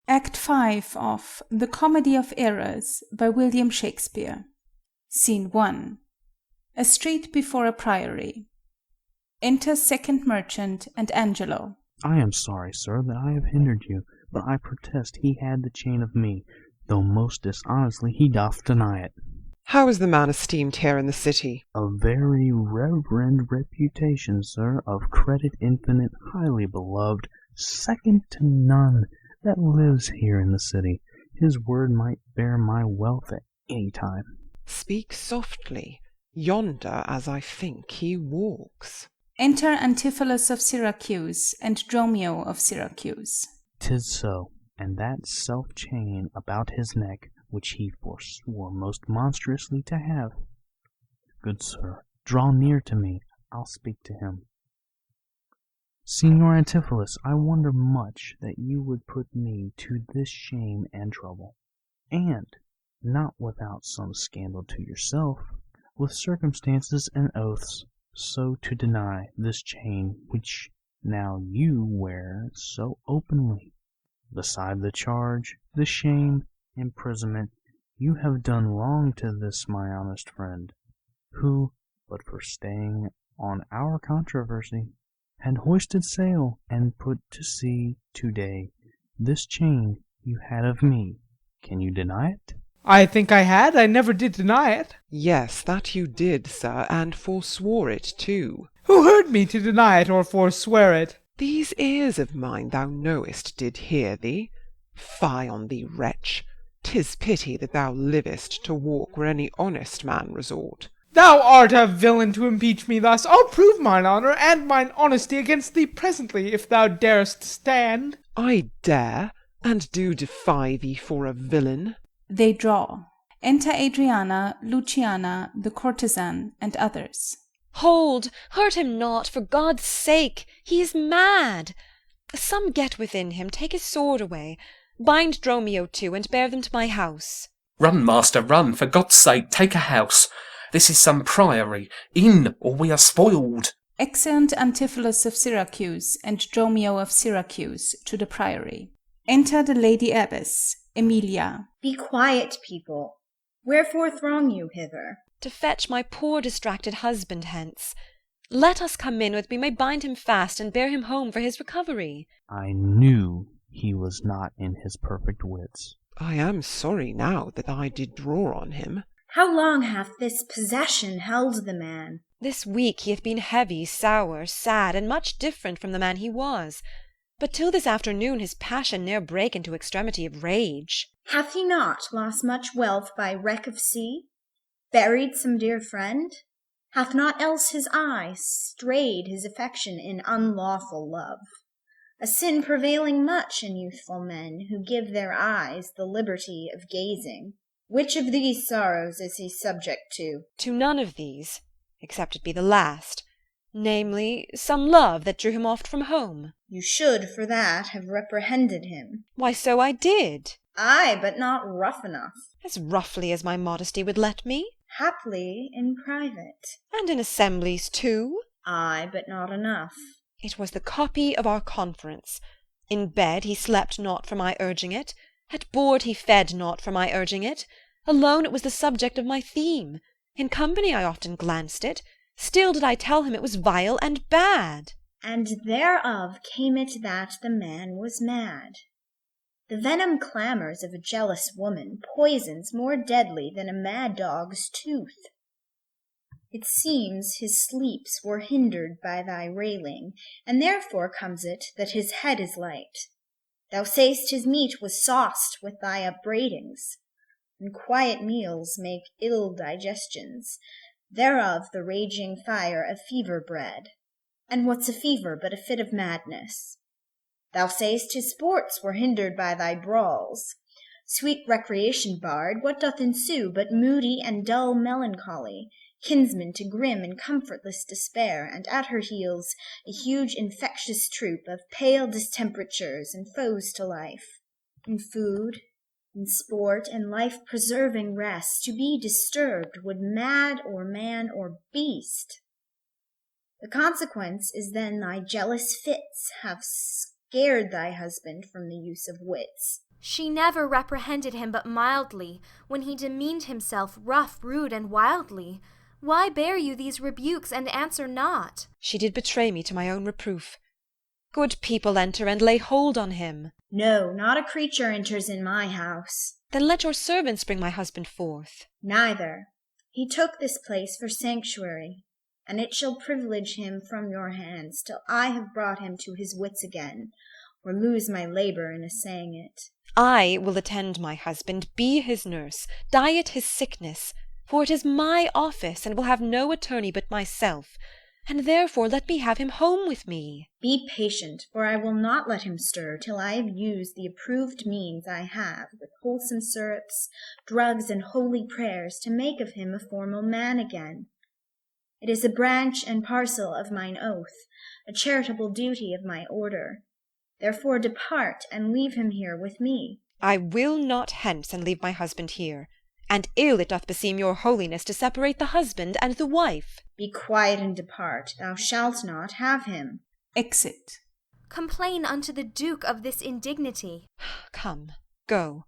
Act 5 of The Comedy of Errors by William Shakespeare. Scene 1. A street before a priory. Enter second merchant and Angelo. I am sorry, sir, that I have hindered you, but I protest he had the chain of me, though most dishonestly he doth deny it. How is the man esteemed here in the city? A very reverend reputation, sir, of credit infinite, highly beloved, second to none, that lives here in the city. His word might bear my wealth at any time. Speak softly. Yonder, as I think, he walks. Enter Antipholus of Syracuse and Dromio of Syracuse. 'Tis so, and that self-chain about his neck, which he forswore most monstrously to have. Good sir, draw near to me, I'll speak to him. Signor Antipholus, I wonder much that you would put me to this shame and trouble, and, not without some scandal to yourself, with circumstances and oaths, so to deny this chain which now you wear so openly. Beside the charge, the shame, imprisonment, you have done wrong to this my honest friend, who, but for staying on our controversy, had hoisted sail and put to sea to-day. This chain you had of me. Can you deny it? I think I had. I never did deny it. Yes, that you did, sir, and forswore it too. Who heard me to deny it or forswear it? These ears of mine, thou knowest, did hear thee. Fie on thee, wretch! 'Tis pity that thou livest to walk where any honest man resort. Thou art a villain to impeach me thus. I'll prove mine honour and mine honesty against thee presently, if thou darest stand. I dare, and do defy thee for a villain. They draw. Enter Adriana, Luciana, the courtesan, and others. Hold! Hurt him not, for God's sake! He is mad! Some get within him, take his sword away. Bind Dromio too, and bear them to my house. Run, master, run, for God's sake, take a house. This is some priory. In, or we are spoiled. Exeunt Antipholus of Syracuse and Dromio of Syracuse to the priory. Enter the Lady Abbess, Emilia. Be quiet, people. Wherefore throng you hither? To fetch my poor distracted husband hence. Let us come in, that we may bind him fast and bear him home for his recovery. I knew he was not in his perfect wits. I am sorry now that I did draw on him. How long hath this possession held the man? This week he hath been heavy, sour, sad, and much different from the man he was. But till this afternoon his passion ne'er brake into extremity of rage. Hath he not lost much wealth by wreck of sea? Buried some dear friend? Hath not else his eye strayed his affection in unlawful love? A sin prevailing much in youthful men, who give their eyes the liberty of gazing. Which of these sorrows is he subject to? To none of these, except it be the last, namely, some love that drew him oft from home. You should for that have reprehended him. Why, so I did. Ay, but not rough enough. As roughly as my modesty would let me. Haply in private. And in assemblies too. Ay, but not enough. It was the copy of our conference. In bed he slept not for my urging it. At board he fed not for my urging it. Alone it was the subject of my theme. In company I often glanced it. Still did I tell him it was vile and bad. And thereof came it that the man was mad. The venom clamours of a jealous woman poisons more deadly than a mad dog's tooth. It seems his sleeps were hindered by thy railing, and therefore comes it that his head is light. Thou say'st his meat was sauced with thy upbraidings, and quiet meals make ill digestions, thereof the raging fire of fever bred. And what's a fever but a fit of madness? Thou say'st his sports were hindered by thy brawls. Sweet recreation barred, what doth ensue but moody and dull melancholy, kinsman to grim and comfortless despair, and at her heels a huge infectious troop of pale distemperatures and foes to life. In food, in sport, and life-preserving rest, to be disturbed would mad or man or beast. The consequence is then thy jealous fits have scared thy husband from the use of wits. She never reprehended him but mildly, when he demeaned himself rough, rude, and wildly. Why bear you these rebukes, and answer not? She did betray me to my own reproof. Good people, enter, and lay hold on him. No, not a creature enters in my house. Then let your servants bring my husband forth. Neither. He took this place for sanctuary, and it shall privilege him from your hands till I have brought him to his wits again, or lose my labour in assaying it. I will attend my husband, be his nurse, diet his sickness, for it is my office, and will have no attorney but myself, and therefore let me have him home with me. Be patient, for I will not let him stir till I have used the approved means I have, with wholesome syrups, drugs, and holy prayers, to make of him a formal man again. It is a branch and parcel of mine oath, a charitable duty of my order. Therefore depart, and leave him here with me. I will not hence, and leave my husband here. And ill it doth beseem your holiness to separate the husband and the wife. Be quiet and depart. Thou shalt not have him. Exit. Complain unto the Duke of this indignity. Come, go.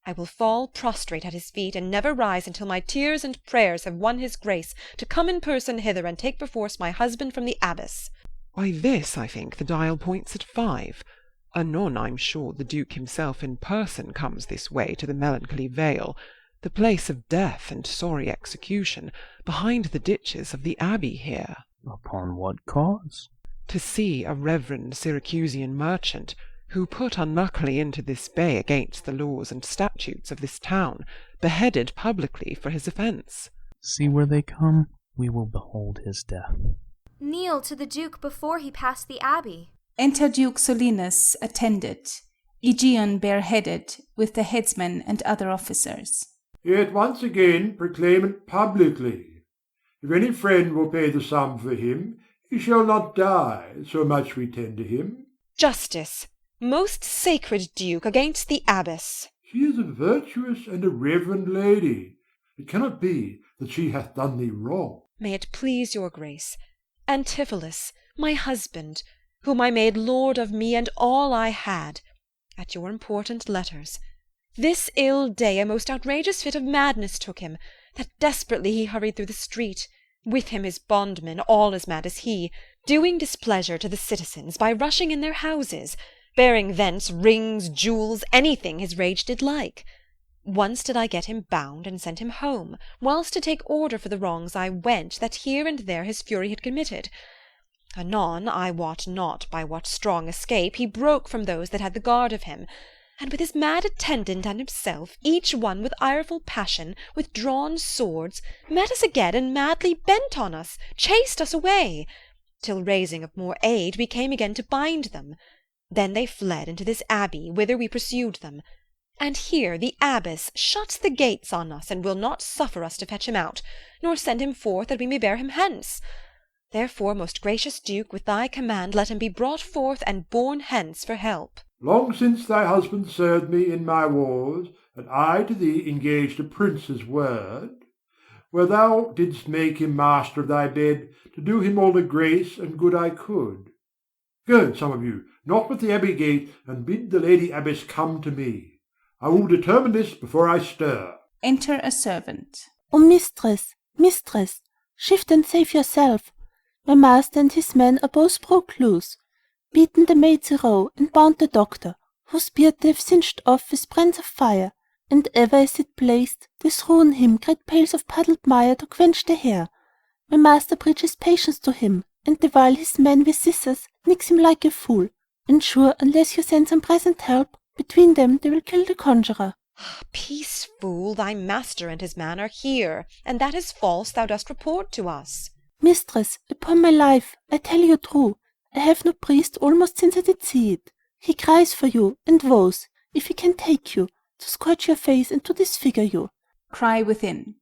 I will fall prostrate at his feet, and never rise until my tears and prayers have won his grace to come in person hither and take perforce my husband from the abbess. By this, I think, the dial points at 5. Anon, I'm sure, the Duke himself in person comes this way to the melancholy vale, the place of death and sorry execution, behind the ditches of the abbey here. Upon what cause? To see a reverend Syracusian merchant, who put unluckily into this bay against the laws and statutes of this town, beheaded publicly for his offence. See where they come, we will behold his death. Kneel to the Duke before he pass the abbey. Enter Duke Solinus, attended, Aegeon bareheaded, with the headsman and other officers. Yet once again proclaim it publicly. If any friend will pay the sum for him, he shall not die, so much we tender him. Justice, most sacred Duke, against the abbess. She is a virtuous and a reverend lady. It cannot be that she hath done thee wrong. May it please your grace, Antipholus, my husband, whom I made lord of me and all I had, at your important letters, this ill day a most outrageous fit of madness took him, that desperately he hurried through the street, with him his bondmen, all as mad as he, doing displeasure to the citizens by rushing in their houses, bearing thence rings, jewels, anything his rage did like. Once did I get him bound and sent him home, whilst to take order for the wrongs I went, that here and there his fury had committed. Anon, I wot not by what strong escape, he broke from those that had the guard of him, and with his mad attendant and himself, each one with ireful passion, with drawn swords, met us again, and madly bent on us, chased us away, till raising of more aid, we came again to bind them. Then they fled into this abbey, whither we pursued them. And here the abbess shuts the gates on us, and will not suffer us to fetch him out, nor send him forth that we may bear him hence. Therefore, most gracious Duke, with thy command, let him be brought forth and borne hence for help. Long since thy husband served me in my wars, and I to thee engaged a prince's word, where thou didst make him master of thy bed, to do him all the grace and good I could. Go, some of you, knock with the abbey gate, and bid the lady abbess come to me. I will determine this before I stir. Enter a servant. O mistress, mistress, shift and save yourself. My master and his men are both broke loose, beaten the maids a row, and bound the doctor, whose beard they've singed off with brands of fire, and ever as it blazed, they threw on him great pails of puddled mire to quench the hair. My master preaches patience to him, and the while his men with scissors nicks him like a fool, and sure, unless you send some present help, between them they will kill the conjurer. Peace, fool, thy master and his man are here, and that is false thou dost report to us. Mistress, upon my life, I tell you true, I have no priest almost since I did see it. He cries for you, and vows, if he can take you, to scorch your face and to disfigure you. Cry within.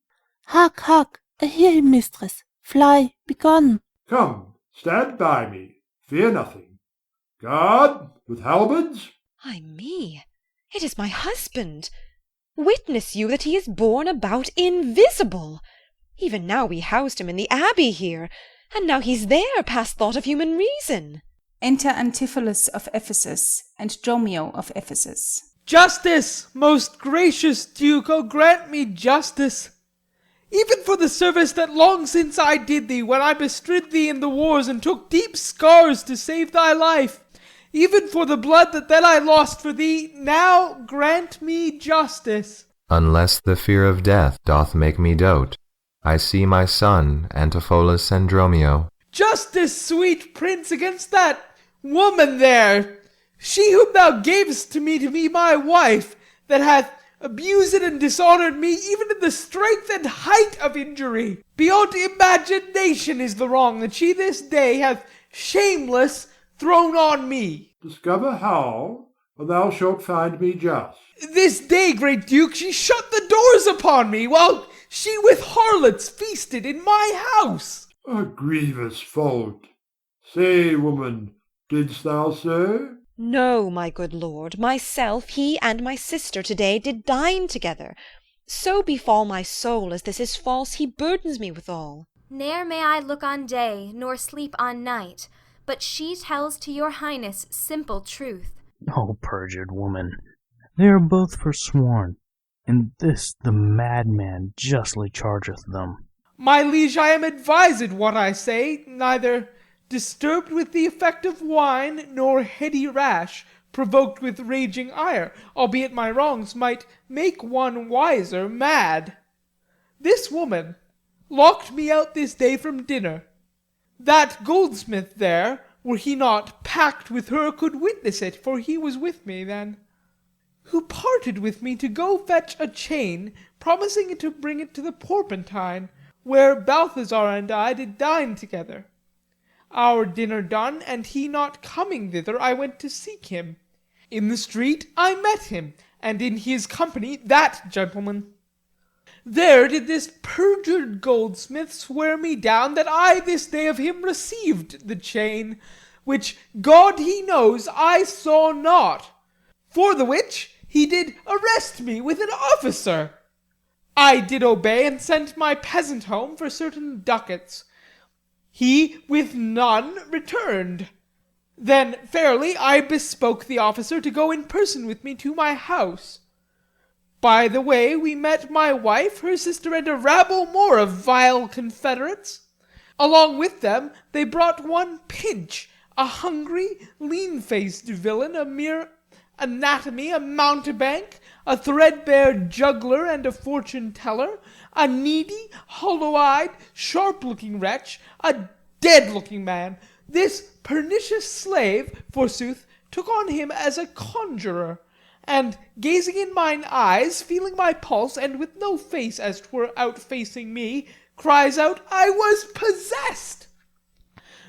Hark, hark, I hear him, mistress. Fly, be gone. Come, stand by me. Fear nothing. Guard, with halberds. Ay me, it is my husband. Witness you that he is borne about invisible. Even now we housed him in the abbey here, and now he's there past thought of human reason. Enter Antipholus of Ephesus and Dromio of Ephesus. Justice, most gracious Duke, oh grant me justice. Even for the service that long since I did thee, when I bestrid thee in the wars and took deep scars to save thy life, even for the blood that then I lost for thee, now grant me justice. Unless the fear of death doth make me dote, I see my son, Antipholus and Dromio. Justice, sweet prince, against that woman there, she whom thou gavest to be my wife, that hath abused and dishonoured me even in the strength and height of injury. Beyond imagination is the wrong that she this day hath shameless thrown on me. Discover how, and thou shalt find me just. This day, great Duke, she shut the doors upon me, while she with harlots feasted in my house. A grievous fault. Say, woman, didst thou so? No, my good lord, myself, he, and my sister to-day did dine together. So befall my soul, as this is false, he burdens me withal. Ne'er may I look on day, nor sleep on night, but she tells to your highness simple truth. O perjured woman, they are both forsworn, and this the madman justly chargeth them. My liege, I am advised what I say, neither disturbed with the effect of wine, nor heady rash, provoked with raging ire, albeit my wrongs might make one wiser mad. This woman locked me out this day from dinner. That goldsmith there, were he not pact with her, could witness it, for he was with me then, who parted with me to go fetch a chain, promising to bring it to the Porpentine, where Balthazar and I did dine together. Our dinner done, and he not coming thither, I went to seek him. In the street I met him, and in his company that gentleman. There did this perjured goldsmith swear me down that I this day of him received the chain, which God he knows I saw not, for the which he did arrest me with an officer. I did obey, and sent my peasant home for certain ducats. He with none returned. Then fairly I bespoke the officer to go in person with me to my house. By the way we met my wife, her sister, and a rabble more of vile confederates. Along with them they brought one Pinch, a hungry, lean-faced villain, a mere anatomy, a mountebank, a threadbare juggler and a fortune-teller, a needy, hollow-eyed, sharp-looking wretch, a dead-looking man. This pernicious slave, forsooth, took on him as a conjurer, and gazing in mine eyes, feeling my pulse, and with no face as 'twere outfacing me, cries out, I was possessed.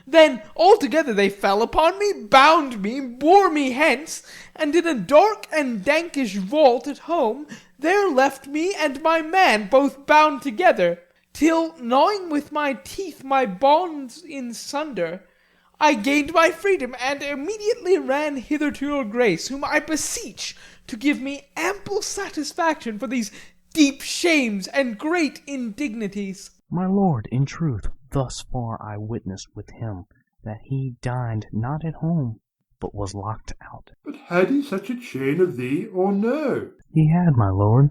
Then altogether they fell upon me, bound me, bore me hence, and in a dark and dankish vault at home there left me and my man both bound together, till, gnawing with my teeth my bonds in sunder, I gained my freedom, and immediately ran hither to your grace, whom I beseech to give me ample satisfaction for these deep shames and great indignities. My lord, in truth, thus far I witnessed with him that he dined not at home, but was locked out. But had he such a chain of thee, or no? He had, my lord,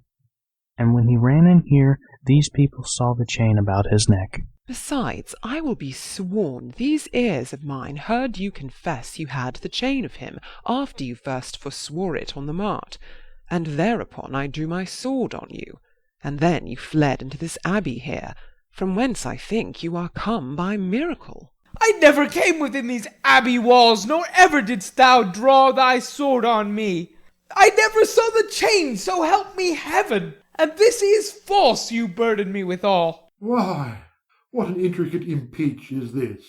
and when he ran in here, these people saw the chain about his neck. Besides, I will be sworn these ears of mine heard you confess you had the chain of him, after you first forswore it on the mart, and thereupon I drew my sword on you, and then you fled into this abbey here, from whence I think you are come by miracle. I never came within these abbey walls, nor ever didst thou draw thy sword on me. I never saw the chain, so help me heaven, and this is false you burden me withal. Why, what an intricate impeach is this!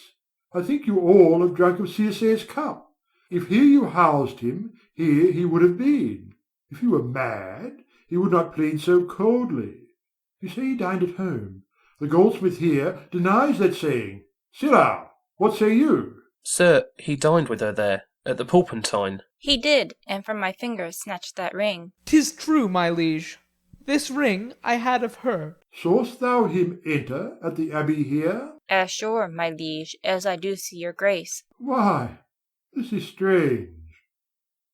I think you all have drunk of Circe's cup. If here you housed him, here he would have been. If you were mad, he would not plead so coldly. You say he dined at home. The goldsmith here denies that saying. Sirrah, what say you? Sir, he dined with her there, at the Porpentine. He did, and from my fingers snatched that ring. 'Tis true, my liege. This ring I had of her. Saw'st thou him enter at the abbey here? As sure, my liege, as I do see your grace. Why, This is strange.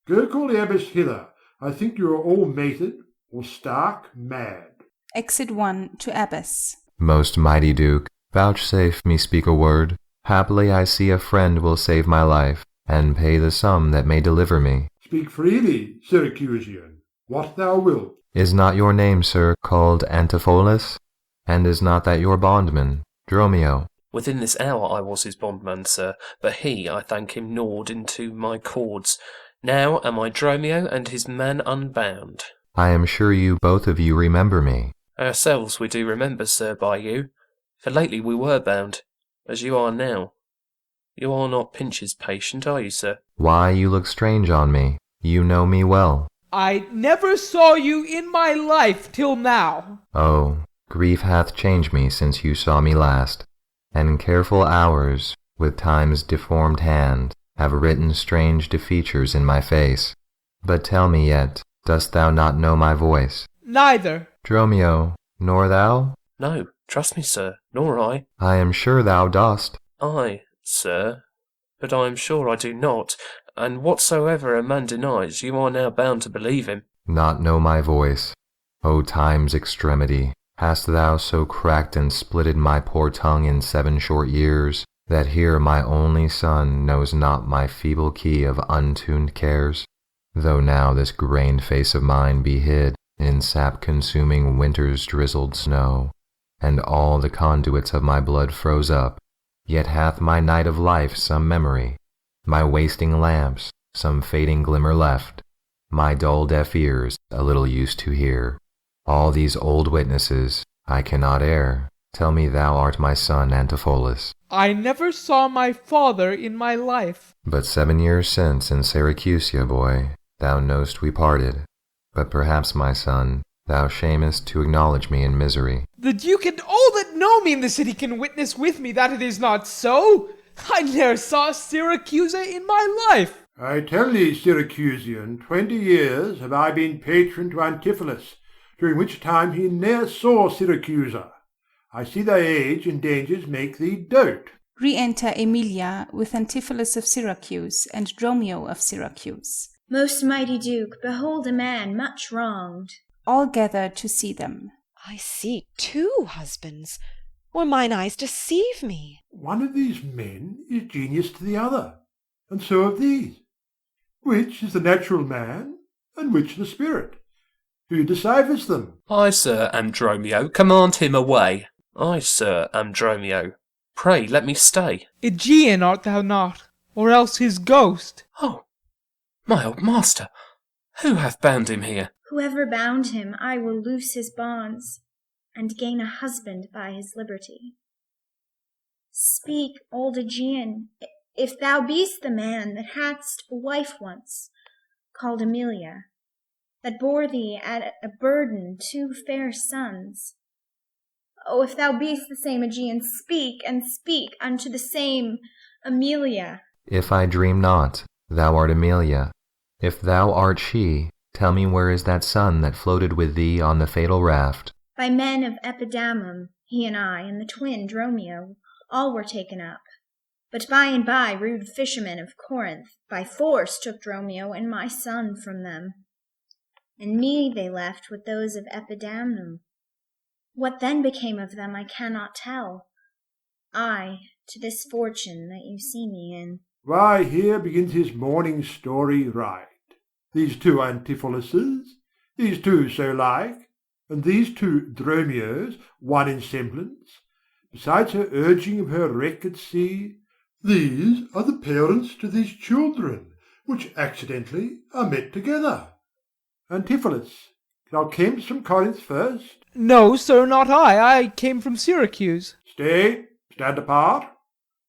Go call the abbess hither. I think you are all mated, or stark mad. Exit 1 to Abbess. Most mighty Duke, vouchsafe me speak a word. Haply I see a friend will save my life, and pay the sum that may deliver me. Speak freely, Syracusian, what thou wilt. Is not your name, sir, called Antipholus? And is not that your bondman, Dromio? Within this hour I was his bondman, sir, but he, I thank him, gnawed into my cords. Now am I Dromio, and his man unbound. I am sure you both of you remember me. Ourselves we do remember, sir, by you, for lately we were bound, as you are now. You are not Pinch's patient, are you, sir? Why, you look strange on me. You know me well. I never saw you in my life till now. Oh, grief hath changed me since you saw me last, and careful hours, with time's deformed hand, have written strange defeatures in my face. But tell me yet, dost thou not know my voice? Neither. Dromio, nor thou? No, trust me, sir, nor I. I am sure thou dost. I, sir, but I am sure I do not, and whatsoever a man denies, you are now bound to believe him. Not know my voice. O time's extremity, hast thou so cracked and splitted my poor tongue in 7 short years, that here my only son knows not my feeble key of untuned cares? Though now this grained face of mine be hid in sap-consuming winter's drizzled snow, and all the conduits of my blood froze up, yet hath my night of life some memory, my wasting lamps some fading glimmer left, my dull deaf ears a little used to hear. All these old witnesses I cannot err. Tell me thou art my son Antipholus. I never saw my father in my life. But 7 years since in Syracusia, boy, thou know'st we parted. But perhaps, my son, thou shamest to acknowledge me in misery. The Duke and all that know me in the city can witness with me that it is not so. I ne'er saw Syracusa in my life. I tell thee, Syracusian, 20 years have I been patron to Antipholus, during which time he ne'er saw Syracusa. I see thy age and dangers make thee dote. Re-enter Emilia with Antipholus of Syracuse and Dromio of Syracuse. Most mighty Duke, behold a man much wronged. All gather to see them. I see 2 husbands, or mine eyes deceive me. One of these men is genius to the other, and so of these. Which is the natural man, and which the spirit? Who deciphers them? I, sir, am Dromio. Command him away. I, sir, am Dromio. Pray let me stay. Aegean art thou not, or else his ghost. Oh, my old master, who hath bound him here? Whoever bound him, I will loose his bonds, and gain a husband by his liberty. Speak, old Aegean, if thou be'st the man that hadst a wife once, called Emilia, that bore thee at a burden 2 fair sons. Oh, if thou be'st the same Aegean, speak, and speak unto the same Emilia. If I dream not, thou art Emilia. If thou art she, tell me where is that son that floated with thee on the fatal raft? By men of Epidamnum, he and I, and the twin Dromio, all were taken up. But by and by rude fishermen of Corinth by force took Dromio and my son from them, and me they left with those of Epidamnum. What then became of them I cannot tell. I, to this fortune that you see me in. Why, here begins his morning story right. These 2 Antipholuses, these 2 so like, and these 2 Dromios, one in semblance, besides her urging of her wreck at sea, these are the parents to these children, which accidentally are met together. Antipholus, thou camest from Corinth first? No, sir, not I. I came from Syracuse. Stay, stand apart.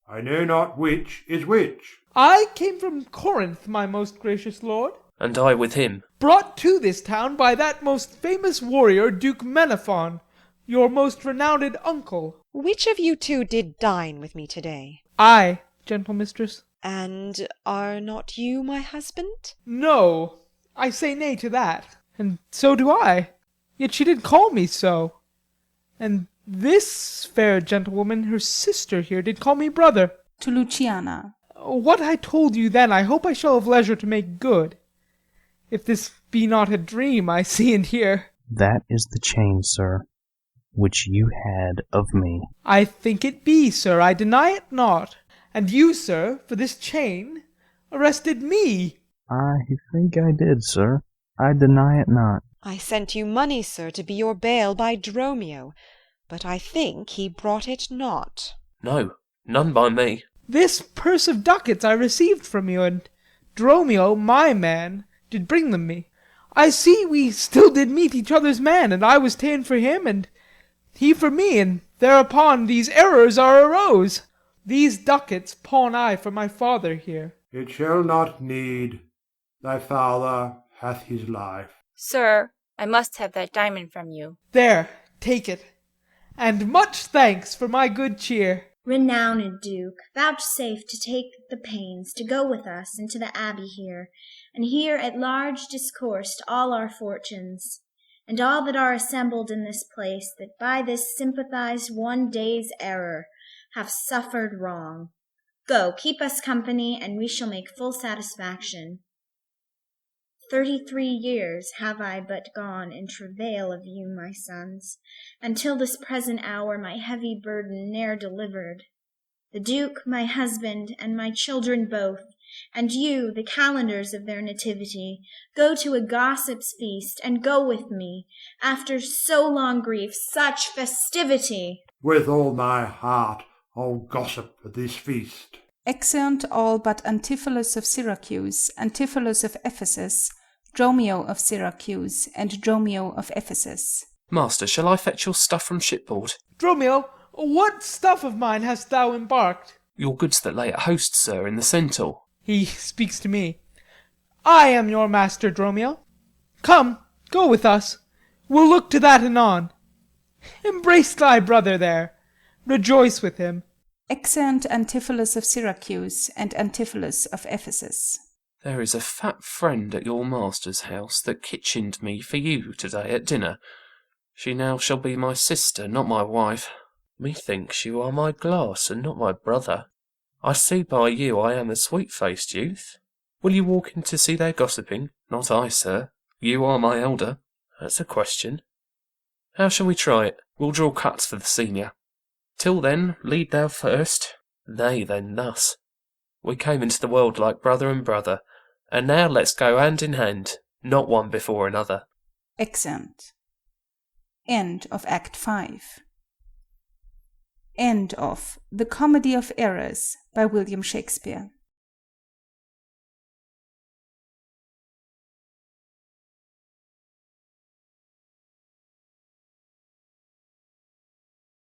I know not which is which. I came from Corinth, my most gracious lord. And I with him. Brought to this town by that most famous warrior, Duke Menaphon, your most renowned uncle. Which of you 2 did dine with me today? I, gentle mistress. And are not you my husband? No, I say nay to that, and so do I. Yet she did call me so. And this fair gentlewoman, her sister here, did call me brother. To Luciana. what I told you then I hope I shall have leisure to make good. If this be not a dream I see and hear. That is the chain, sir, which you had of me. I think it be, sir, I deny it not. And you, sir, for this chain, arrested me. I think I did, sir. I deny it not. I sent you money, sir, to be your bail by Dromio, but I think he brought it not. No, none by me. This purse of ducats I received from you, and Dromio, my man, did bring them me. I see we still did meet each other's man, and I was ta'en for him, and he for me, and thereupon these errors are arose. These ducats pawn I for my father here. It shall not need. Thy father hath his life. Sir, I must have that diamond from you. There, take it. And much thanks for my good cheer. Renowned Duke, vouchsafe to take the pains to go with us into the abbey here, and hear at large discoursed all our fortunes, and all that are assembled in this place that by this sympathized one day's error have suffered wrong. Go, keep us company, and we shall make full satisfaction. 33 years have I but gone in travail of you, my sons, until this present hour my heavy burden ne'er delivered. The Duke, my husband, and my children both, and you, the calendars of their nativity, go to a gossip's feast, and go with me, after so long grief, such festivity. With all my heart I'll gossip at this feast. Exeunt all but Antipholus of Syracuse, Antipholus of Ephesus, Dromio of Syracuse, and Dromio of Ephesus. Master, shall I fetch your stuff from shipboard? Dromio, what stuff of mine hast thou embarked? Your goods that lay at host, sir, in the Centaur. He speaks to me. I am your master, Dromio. Come, go with us. We'll look to that anon. Embrace thy brother there. Rejoice with him. Exeunt Antipholus of Syracuse and Antipholus of Ephesus. There is a fat friend at your master's house that kitchened me for you to-day at dinner. She now shall be my sister, not my wife. Methinks you are my glass, and not my brother. I see by you I am a sweet-faced youth. Will you walk in to see their gossiping? Not I, sir. You are my elder. That's a question. How shall we try it? We'll draw cuts for the senior. Till then, lead thou first. Nay, then thus. We came into the world like brother and brother, and now let's go hand in hand, not one before another. Exeunt. End of Act 5. End of The Comedy of Errors by William Shakespeare.